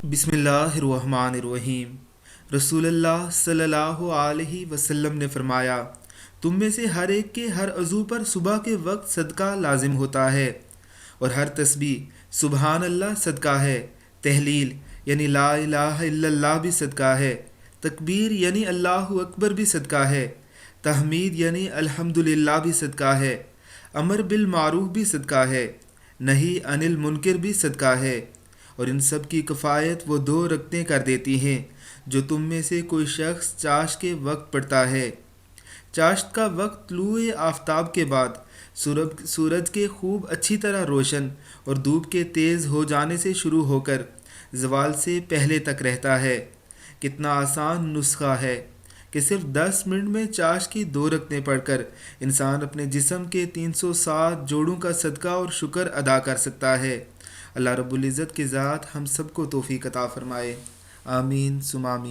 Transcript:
बिस्मिल्लाहिर्रहमानिर्रहीम। रसूल अल्लाह सल्लल्लाहु अलैहि वसल्लम ने फरमाया, तुम में से हर एक के हर अज़ू पर सुबह के वक्त सदका लाजिम होता है, और हर तस्बीह सुबहान अल्लाह सदका है, तहलील यानी ला इलाहा इल्लल्लाह भी सदका है, तकबीर यानी अल्लाहु अकबर भी सदका है, तहमीद यानी अल्हम्दुलिल्लाह भी सदका है, अमर बिल मारूफ भी सदका है, नहीं अनिल मुनकर भी सदका है। और इन सब की कफ़ायत वो 2 रकतें कर देती हैं जो तुम में से कोई शख्स चाश के वक्त पढ़ता है। चाश्त का वक्त तलूए आफताब के बाद सूरज के खूब अच्छी तरह रोशन और धूप के तेज़ हो जाने से शुरू होकर ज़वाल से पहले तक रहता है। कितना आसान नुस्खा है कि सिर्फ 10 मिनट में चाश की 2 रकतें पढ़कर इंसान अपने जिस्म के 307 जोड़ों का सदका और शुक्र अदा कर सकता है। अल्लाह रब्बुल इज़्ज़त की ज़ात हम सबको तौफीक अता फ़रमाए। आमीन सुम आमीन।